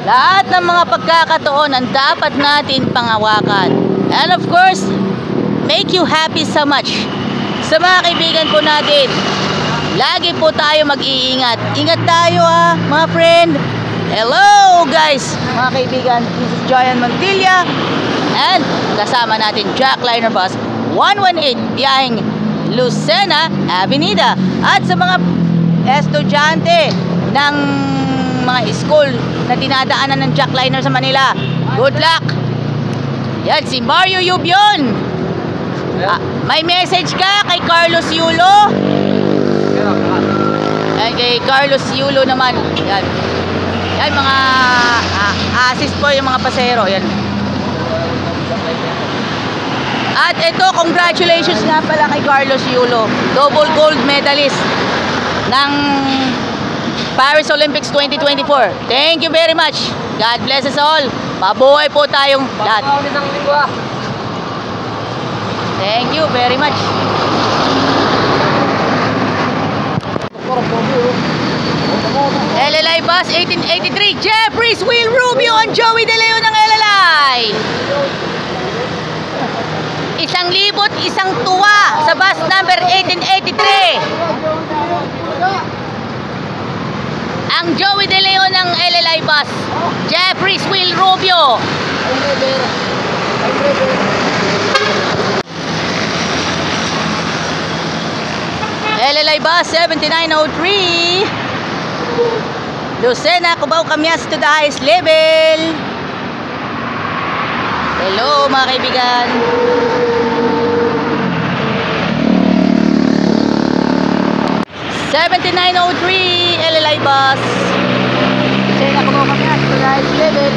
Lahat ng mga pagkakataon ang dapat natin pangawakan. And of course, make you happy so much. Sa mga kaibigan po natin, lagi po tayo mag-iingat. Ingat tayo mga friend. Hello guys, mga kaibigan. This is Joyan Montilla. And kasama natin Jackliner Bus 118 biyaheng Lucena Avenida. At sa mga estudyante ng mga school na dinadaanan ng Jackliner sa Manila, good luck. Yan, si Mario Yubion. May message ka kay Carlos Yulo? Yan, kay Carlos Yulo naman. Yan. Yan, mga assist po yung mga pasero. Yan. At ito, congratulations nga pala kay Carlos Yulo. Double gold medalist ng Paris Olympics 2024. Thank you very much. God bless us all. Mabuhay po tayong lahat. Thank you very much. LLI Bus 1883, Jeffries, Will Rubio, and Joey De Leon ng LLI. 1,000 tuwa sa bus number 1883. Ang Joey De Leon ng LLI Bus, Jeffries, Will Rubio. LLI Bus 7903, Lucena, Cubao, Camias to the highest level. Hello mga kaibigan. (7903) LLI Bus, Lucena, Cubao, Camias to the highest level.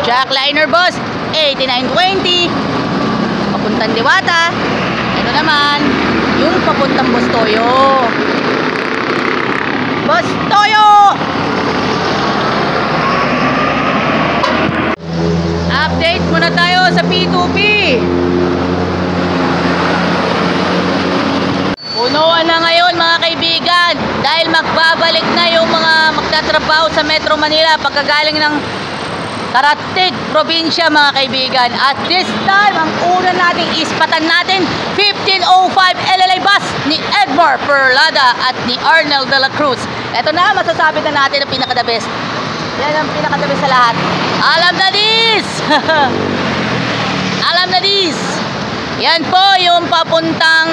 Jackliner Bus 8920, papuntang Diwata. Ito naman yung papuntang Bustoyo. Bustoyo! Update muna tayo sa P2P. Punuan na ngayon mga kaibigan dahil magbabalik na yung mga magtatrabaho sa Metro Manila pagkagaling ng Karatig probinsya mga kaibigan. At this time, ang una nating ispatan natin 1505 LLI Bus ni Edmar Perlada at ni Arnel de la Cruz. Ito na, masasabi na natin ang pinaka-the best. Yan ang pinaka-the best sa lahat. Alam na this! Alam na this! Yan po yung papuntang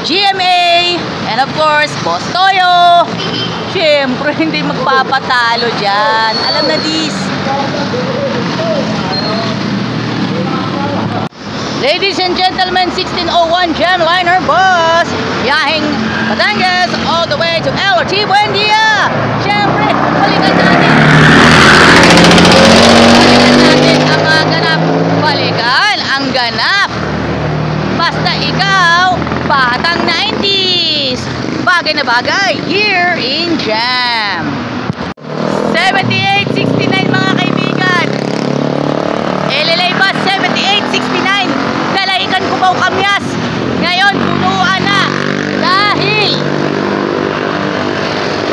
GMA and of course, Bustoyo. Siyempre, hindi magpapatalo dyan. Alam na this. Ladies and gentlemen, 1601 Gemliner Bus, biyaheng Batangas all the way to LRT Buendia. Siyempre, balikan natin. Balikan natin ang mga ganap. Balikan ang ganap. Basta ikaw, batang 90s. Bagay na bagay here in Jam. 7869 mga kaibigan. LLI Bus 7869, Dalahican, Cubao, Camias. Ngayon punuan na dahil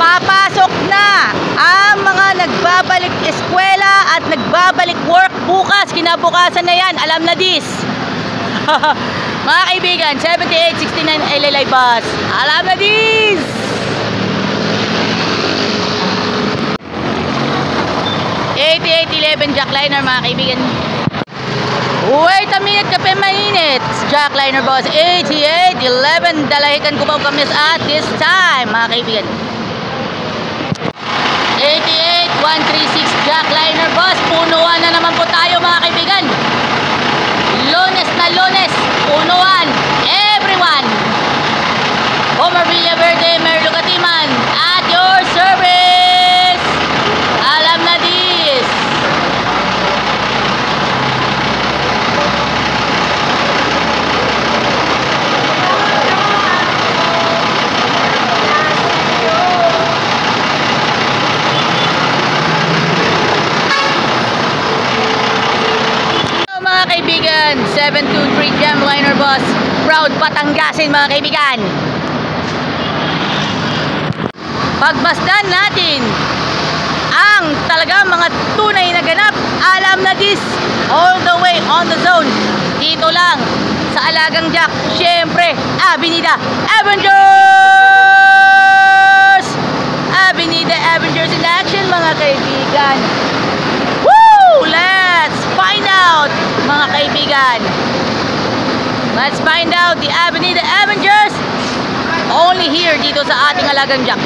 papasok na ang mga nagbabalik eskwela at nagbabalik work bukas. Kinabukasan na yan. Alam na this. Mga kaibigan, 7869 LLI Bus. Alam na this! Jackliner mga kaibigan. Wait a minute, kape mainit. Jackliner Bus 8811 Dalahican, Cubao, Camias at this time mga kaibigan. 88136 Jackliner Bus. Punuan na naman po tayo mga kaibigan. Lunes na Lunes, punuan, everyone. Homer Villaverde, Merlo Katiman, at your service. Alam na this. Mga kaibigan, 723 Gemliner Bus, proud Batanggasin mga kaibigan. pagmasdan natin ang talaga mga tunay na ganap. Alam na this, all the way on the zone. Dito lang sa Alagang Jack. Syempre, Avenida Avengers! Avenida Avengers in action, mga kaibigan. Woo! Let's find out, mga kaibigan. Let's find out the Avenida Avengers only here dito sa ating Alagang Jack.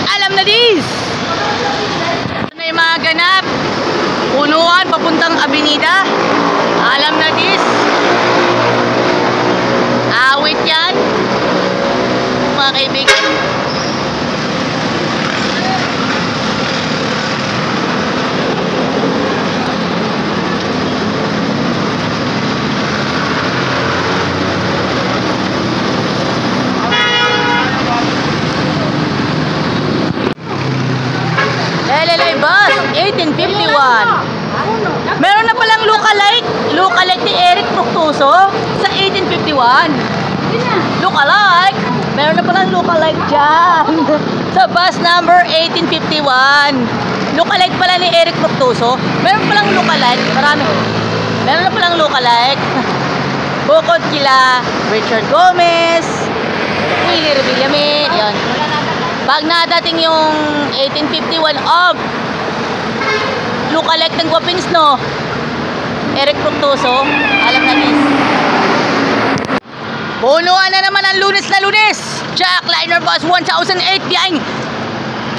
Alam na this! Ito na yung mga ganap. Punuan papuntang Avenida. Alam na this. Awit yan, mga kaibigan. LLA Bus 1851. Meron na palang lookalike ni Eric Fructuoso sa 1851. Lookalike, meron na palang lookalike dyan sa bus number 1851. Lookalike pala ni Eric Fructuoso. Meron palang lookalike, marami. Meron na palang lookalike. Bukod kila Richard Gomez, Willie Revillame, yun. Pag nadating yung 1851 of lookalike ng Guapings, no, Eric Fructuoso, alam na this. Punuan na naman ang Lunes na Lunes. Jack Liner Bus 1008 behind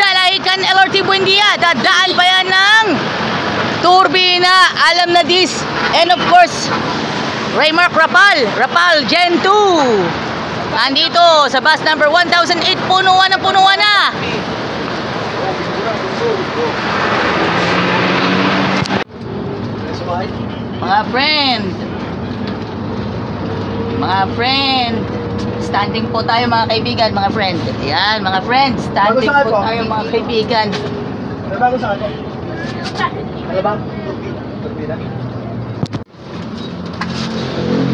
Dalahican LRT Buendia. Dadaan pa yan ng turbina. Alam na this. And of course, Raymark Rapal Gen 2. Andito sa bus number 1008, punuan na. Mga friend, standing po tayo, mga kaibigan, mga friend. Ayan, mga friend, standing po tayo, mga kaibigan. Ano bago sa akin? Ano ba?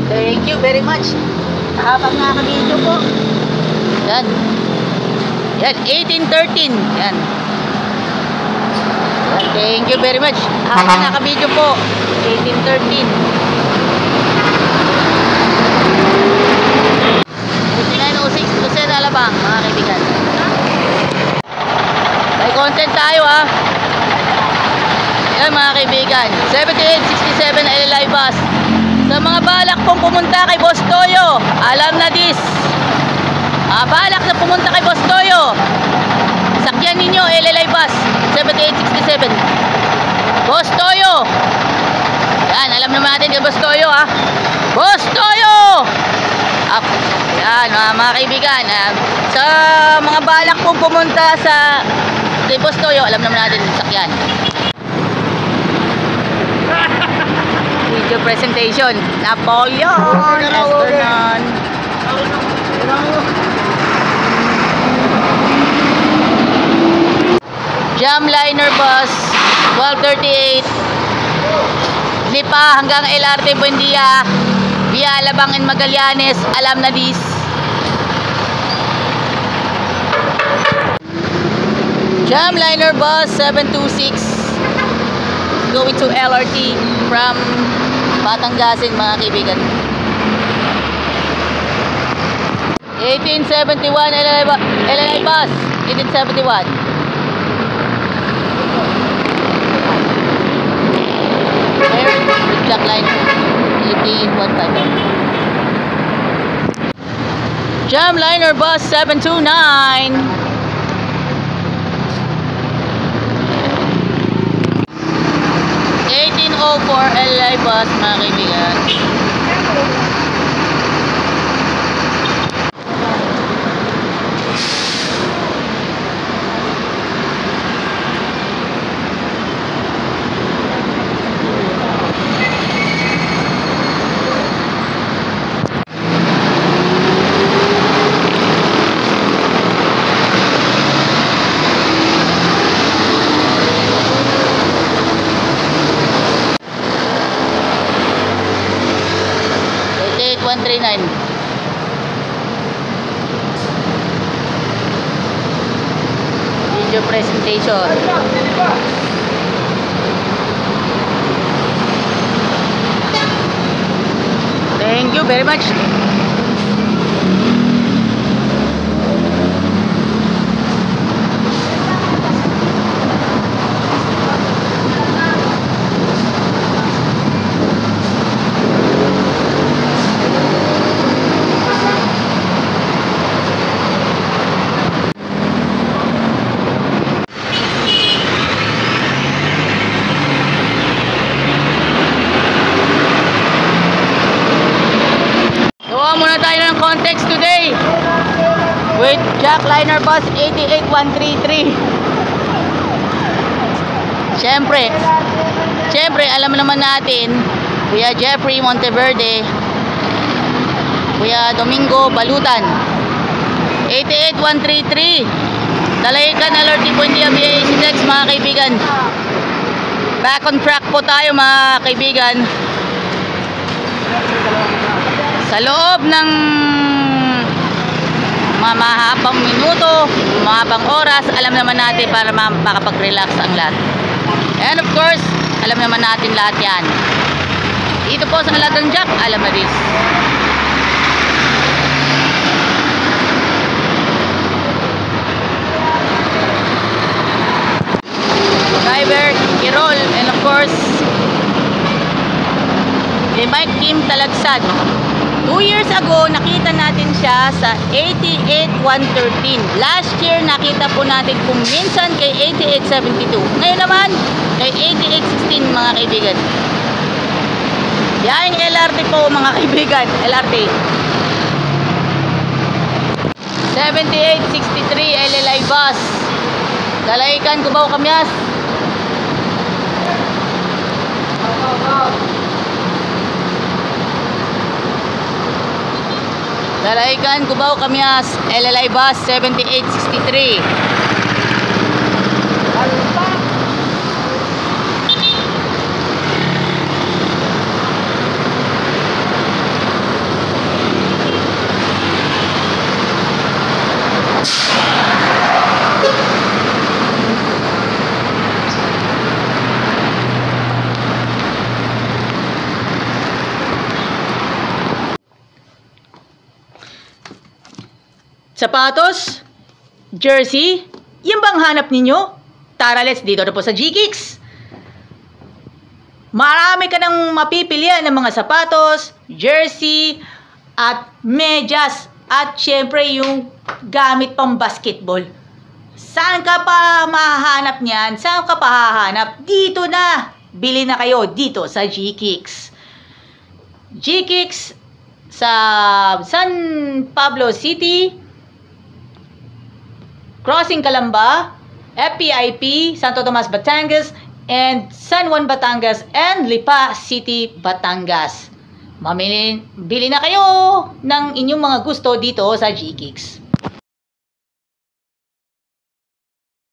Thank you very much. Habang nakaka-video po. Yan. Yan, 1813. Yan. Thank you very much. Habang nakaka-video po. 1813. 5906 Lucena Alabang, mga kaibigan. May content tayo, ha. Yan, mga kaibigan. 7867 LLI Bus. Sa mga balak pong pumunta kay Boss Toyo, alam na this. Balak na pumunta kay Boss Toyo, sakyan ninyo LLI Bus 7867. Boss Toyo. Yan, alam naman natin kay Boss Toyo, ha. Boss Toyo! Yan, mga kaibigan. Sa mga balak pong pumunta sa kay Boss Toyo, alam naman natin sakyan. Video presentation, Napoleon Esternon. Jamliner Bus 1238 Lipa hanggang LRT Buendia via Alabang and Magallanes. Alam na this. Jamliner Bus 726 going to LRT from Batanggasin, mga kaibigan. 1871 LLI Bus 1871. Jack Liner 1815. Jamliner Bus 729. 1804 LLI Bus, mga kaibigan. video presentation. Thank you very much. Muna tayo ng context today with Jackliner Bus 88133. Siyempre, alam naman natin, Kuya Jeffrey Monteverde, Kuya Domingo Balutan, 88133. Dalayikan alert po hindi BAC Next, mga kaibigan. Back on track po tayo, mga kaibigan. Sa loob ng mahabang minuto, mahabang oras, alam naman natin para makapag-relax ang lahat. And of course, alam naman natin lahat yan. Dito po sa Alagang Jack, alam na this. Driver, Kirol, and of course, Mike Kim Talagsad. 2 years ago, nakita natin siya sa 88113. Last year, nakita po natin kung minsan kay 8872. Ngayon naman, kay 8816, mga kaibigan. Yan yung LRT po, mga kaibigan. LRT. 7863 LLI bus. Dalayikan, Cubao, Kamyas. Dalayikan, Cubao, Kamyas, LLI bus 7863. Sapatos, jersey, yung bang hanap ninyo? Tara, let's dito na po sa G-Kicks. Marami ka nang mapipilian ng mga sapatos, jersey, at medyas. At syempre yung gamit pang basketball. Saan ka pa mahahanap niyan? Saan ka pa hahanap? Dito na! Bili na kayo dito sa G-Kicks. G-Kicks sa San Pablo City, Crossing Calamba, FPIP, Santo Tomas, Batangas, and San Juan, Batangas, and Lipa City, Batangas. Bili na kayo ng inyong mga gusto dito sa G-Kicks.